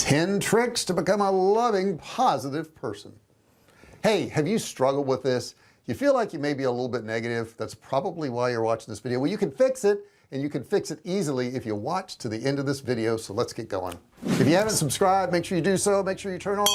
10 tricks to become a loving, positive person. Hey, have you struggled with this? You feel like you may be a little bit negative. That's probably why you're watching this video. Well, you can fix it, and you can fix it easily if you watch to the end of this video. So let's get going. If you haven't subscribed, make sure you do so. Make sure you turn on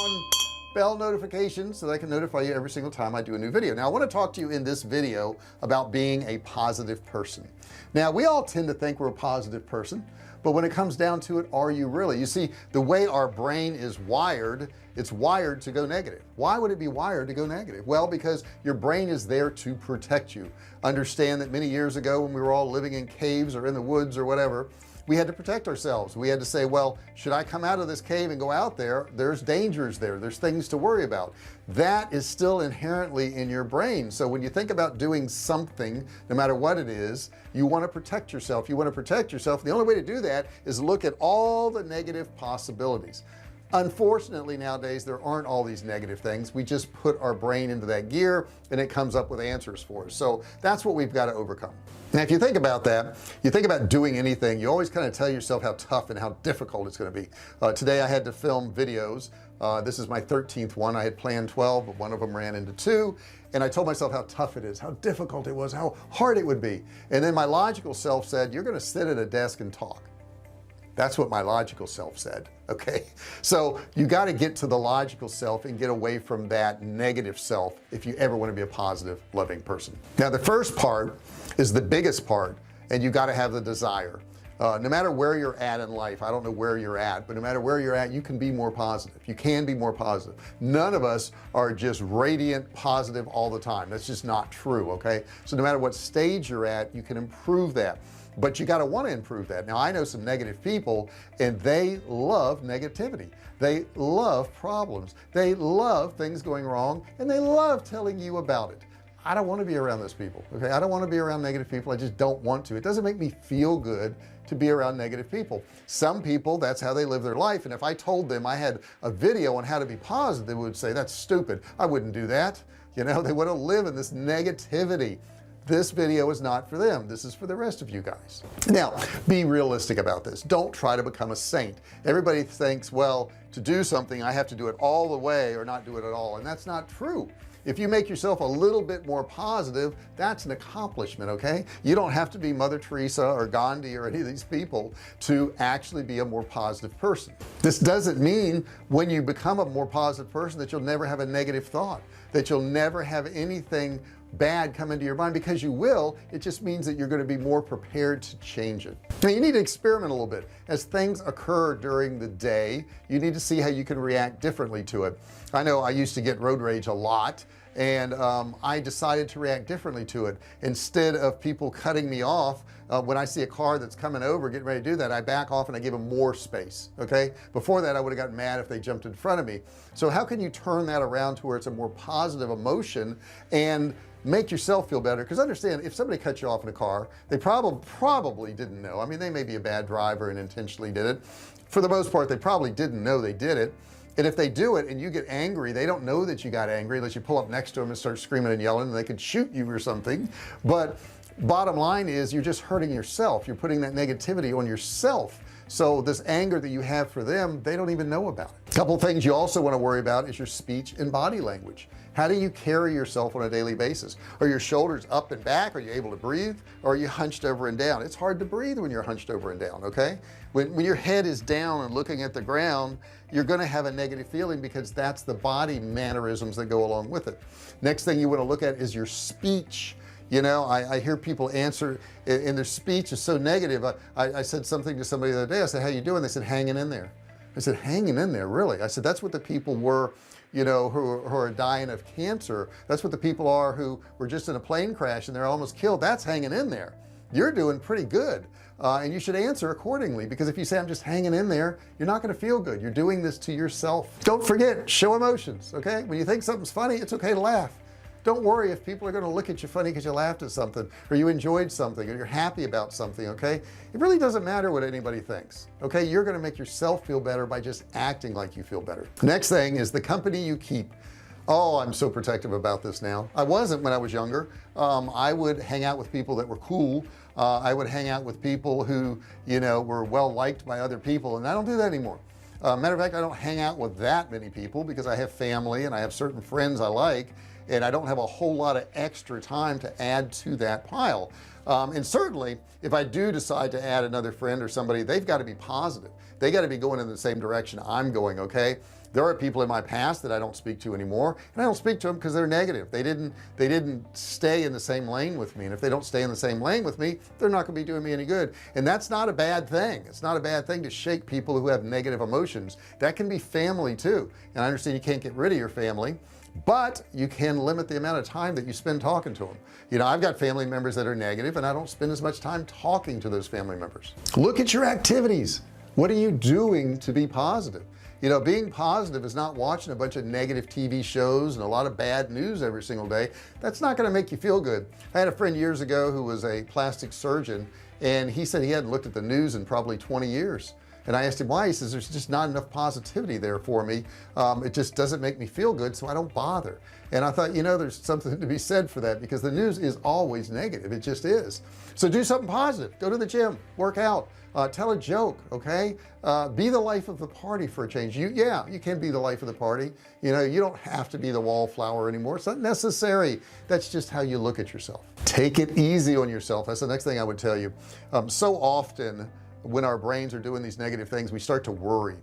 bell notifications so that I can notify you every single time I do a new video. Now I want to talk to you in this video about being a positive person. Now we all tend to think we're a positive person, but when it comes down to it, are you really? You see, the way our brain is wired, it's wired to go negative. Why would it be wired to go negative? Well, because your brain is there to protect you. Understand that many years ago when we were all living in caves or in the woods or whatever, we had to protect ourselves. We had to say, well, should I come out of this cave and go out there? There's dangers there. There's things to worry about. That is still inherently in your brain. So when you think about doing something, no matter what it is, you want to protect yourself. You want to protect yourself. The only way to do that is look at all the negative possibilities. Unfortunately, nowadays there aren't all these negative things. We just put our brain into that gear and it comes up with answers for us. So that's what we've got to overcome. Now if you think about that, you think about doing anything, you always kind of tell yourself how tough and how difficult it's going to be. Today I had to film videos. This is my 13th one. I had planned 12, but one of them ran into 2, and I told myself how tough it is, how difficult it was, how hard it would be. And then my logical self said, you're going to sit at a desk and talk. That's what my logical self said. Okay, so you got to get to the logical self and get away from that negative self if you ever want to be a positive, loving person. Now the first part is the biggest part, and you got to have the desire. No matter where you're at in life, I don't know where you're at, but no matter where you're at, you can be more positive. You can be more positive. None of us are just radiant positive all the time. That's just not true. Okay, so no matter what stage you're at, you can improve that, but you got to want to improve that. Now I know some negative people and they love negativity. They love problems. They love things going wrong, and they love telling you about it. I don't want to be around those people. Okay, I don't want to be around negative people. I just don't want to. It doesn't make me feel good to be around negative people. Some people, that's how they live their life, and if I told them I had a video on how to be positive, they would say that's stupid. I wouldn't do that. You know, they want to live in this negativity. This video is not for them. This is for the rest of you guys. Now be realistic about this. Don't try to become a saint. Everybody thinks, well, to do something I have to do it all the way or not do it at all, and that's not true. If you make yourself a little bit more positive, that's an accomplishment. Okay, you don't have to be Mother Teresa or Gandhi or any of these people to actually be a more positive person. This doesn't mean when you become a more positive person that you'll never have a negative thought, that you'll never have anything bad come into your mind, because you will. It just means that you're going to be more prepared to change it. Now you need to experiment a little bit as things occur during the day. You need to see how you can react differently to it. I know I used to get road rage a lot, and I decided to react differently to it. Instead of people cutting me off when I see a car that's coming over getting ready to do that, I back off and I give them more space. Okay, before that I would have gotten mad if they jumped in front of me. So how can you turn that around to where it's a more positive emotion and make yourself feel better? Because understand, if somebody cuts you off in a car, they probably didn't know. I mean, they may be a bad driver and intentionally did it. For the most part, they probably didn't know they did it. And if they do it and you get angry, they don't know that you got angry unless you pull up next to them and start screaming and yelling, and they could shoot you or something. But bottom line is, you're just hurting yourself. You're putting that negativity on yourself. So this anger that you have for them, they don't even know about it. A couple of things you also want to worry about is your speech and body language. How do you carry yourself on a daily basis? Are your shoulders up and back? Are you able to breathe? Or are you hunched over and down? It's hard to breathe when you're hunched over and down. Okay, when your head is down and looking at the ground, you're going to have a negative feeling, because that's the body mannerisms that go along with it. Next thing you want to look at is your speech. You know, I hear people answer in their speech is so negative. I said something to somebody the other day. I said, how you doing? They said, hanging in there. I said, hanging in there? Really? I said, that's what the people were, you know, who are dying of cancer. That's what the people are who were just in a plane crash and they're almost killed. That's hanging in there. You're doing pretty good, and you should answer accordingly, because if you say I'm just hanging in there, you're not going to feel good. You're doing this to yourself. Don't forget, show emotions. Okay, when you think something's funny, it's okay to laugh. Don't worry if people are going to look at you funny because you laughed at something, or you enjoyed something, or you're happy about something. Okay, it really doesn't matter what anybody thinks. Okay, you're going to make yourself feel better by just acting like you feel better. Next thing is the company you keep. Oh, I'm so protective about this now. I wasn't when I was younger. I would hang out with people that were cool. I would hang out with people who, you know, were well liked by other people, and I don't do that anymore. Matter of fact, I don't hang out with that many people because I have family and I have certain friends I like, and I don't have a whole lot of extra time to add to that pile. And certainly if I do decide to add another friend or somebody, they've got to be positive. They got to be going in the same direction I'm going. Okay, there are people in my past that I don't speak to anymore, and I don't speak to them because they're negative. They didn't stay in the same lane with me, and if they don't stay in the same lane with me, they're not going to be doing me any good. And that's not a bad thing. It's not a bad thing to shake people who have negative emotions. That can be family too. And I understand you can't get rid of your family, but you can limit the amount of time that you spend talking to them. You know, I've got family members that are negative, and I don't spend as much time talking to those family members. Look at your activities. What are you doing to be positive? You know, being positive is not watching a bunch of negative TV shows and a lot of bad news every single day. That's not going to make you feel good. I had a friend years ago who was a plastic surgeon, and he said he hadn't looked at the news in probably 20 years. And I asked him why. He says there's just not enough positivity there for me. It just doesn't make me feel good, so I don't bother. And I thought, you know, there's something to be said for that, because the news is always negative. It just is. So do something positive. Go to the gym, work out, tell a joke. Okay, be the life of the party for a change. You can be the life of the party. You know, you don't have to be the wallflower anymore. It's not necessary. That's just how you look at yourself. Take it easy on yourself. That's the next thing I would tell you. So often when our brains are doing these negative things, we start to worry.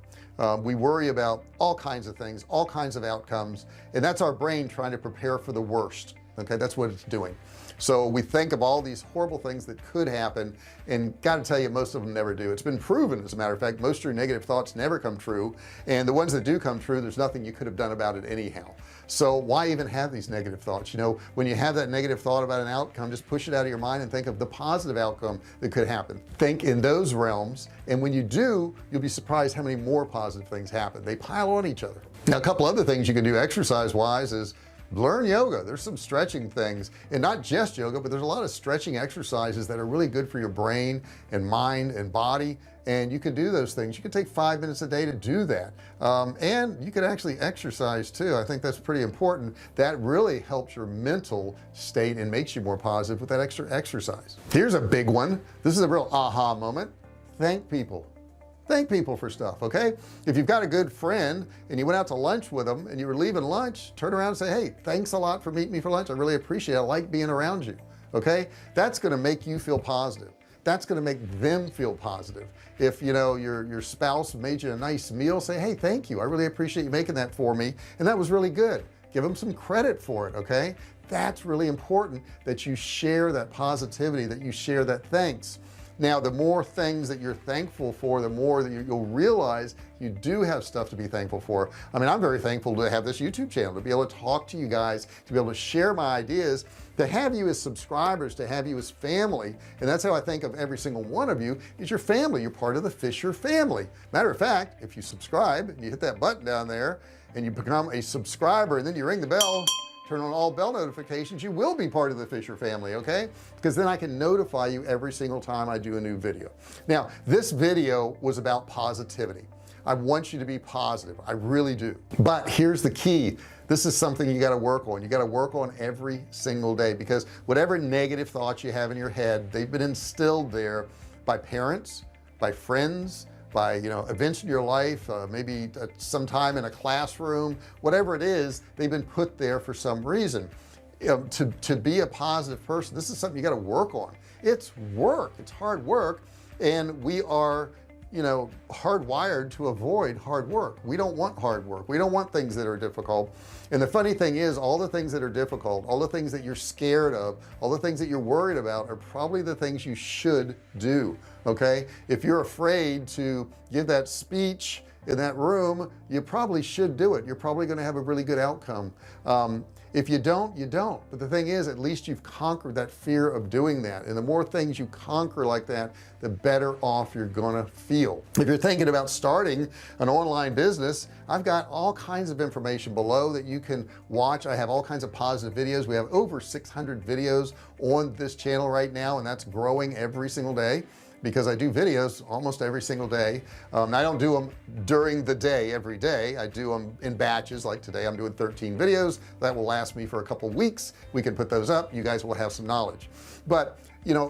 We worry about all kinds of things, all kinds of outcomes, and that's our brain trying to prepare for the worst. Okay, that's what it's doing. So we think of all these horrible things that could happen, and got to tell you, most of them never do. It's been proven, as a matter of fact, most of your negative thoughts never come true, and the ones that do come true, there's nothing you could have done about it anyhow. So why even have these negative thoughts? You know, when you have that negative thought about an outcome, just push it out of your mind and think of the positive outcome that could happen. Think in those realms, and when you do, you'll be surprised how many more positive things happen. They pile on each other. Now, a couple other things you can do exercise wise is learn yoga. There's some stretching things, and not just yoga, but there's a lot of stretching exercises that are really good for your brain and mind and body, and you can do those things. You can take 5 minutes a day to do that, and you can actually exercise too. I think that's pretty important. That really helps your mental state and makes you more positive with that extra exercise. Here's a big one. This is a real aha moment. Thank people. Thank people for stuff. Okay, if you've got a good friend and you went out to lunch with them and you were leaving lunch, turn around and say, hey, thanks a lot for meeting me for lunch. I really appreciate it. I like being around you. Okay, that's going to make you feel positive. That's going to make them feel positive. If you know your spouse made you a nice meal, say, hey, thank you, I really appreciate you making that for me, and that was really good. Give them some credit for it. Okay, that's really important, that you share that positivity, that you share that thanks. Now, the more things that you're thankful for, the more that you'll realize you do have stuff to be thankful for. I mean, I'm very thankful to have this YouTube channel, to be able to talk to you guys, to be able to share my ideas, to have you as subscribers, to have you as family. And that's how I think of every single one of you is your family. You're part of the Fisher family. Matter of fact, if you subscribe and you hit that button down there and you become a subscriber and then you ring the bell, turn on all bell notifications, you will be part of the Fisher family. Okay, because then I can notify you every single time I do a new video. Now, this video was about positivity. I want you to be positive. I really do. But here's the key. This is something you got to work on. You got to work on every single day, because whatever negative thoughts you have in your head, they've been instilled there by parents, by friends, by events in your life, maybe sometime in a classroom, whatever it is, they've been put there for some reason. To be a positive person, this is something you got to work on. It's work, it's hard work, and we are hardwired to avoid hard work. We don't want hard work. We don't want things that are difficult. And the funny thing is, all the things that are difficult, all the things that you're scared of, all the things that you're worried about are probably the things you should do. Okay, if you're afraid to give that speech in that room, you probably should do it. You're probably going to have a really good outcome. If you don't, you don't. But the thing is, at least you've conquered that fear of doing that, and the more things you conquer like that, the better off you're gonna feel. If you're thinking about starting an online business, I've got all kinds of information below that you can watch. I have all kinds of positive videos. We have over 600 videos on this channel right now, and that's growing every single day, because I do videos almost every single day. I don't do them during the day every day. I do them in batches. Like today I'm doing 13 videos that will last me for a couple weeks. We can put those up. You guys will have some knowledge, but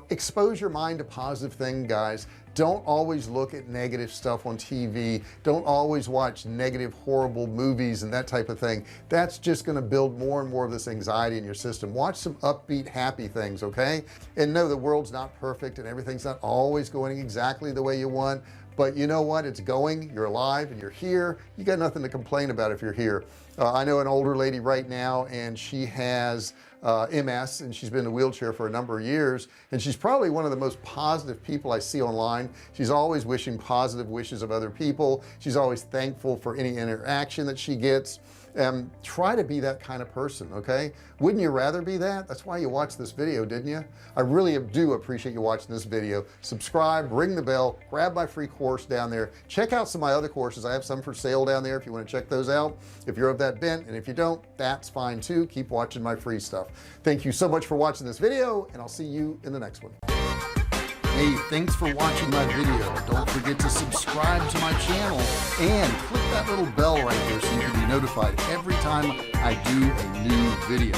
expose your mind to positive things, guys. don't always look at negative stuff on TV, don't always watch negative horrible movies and that type of thing. That's just going to build more and more of this anxiety in your system. Watch some upbeat happy things, okay? And know the world's not perfect and everything's not always going exactly the way you want, but you know what, it's going, you're alive and you're here, you got nothing to complain about if you're here. I know an older lady right now and she has MS and she's been in a wheelchair for a number of years, and she's probably one of the most positive people I see online. She's always wishing positive wishes of other people. She's always thankful for any interaction that she gets. Try to be that kind of person, okay? Wouldn't you rather be that? That's why you watched this video, didn't you? I really do appreciate you watching this video. Subscribe, ring the bell, grab my free course down there, check out some of my other courses. I have some for sale down there if you want to check those out, if you're of that bent, and if you don't, that's fine too. Keep watching my free stuff. Thank you so much for watching this video, and I'll see you in the next one. Hey, thanks for watching my video. Don't forget to subscribe to my channel and click that little bell right there so you can be notified every time I do a new video.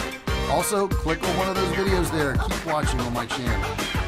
Also, click on one of those videos there. Keep watching on my channel.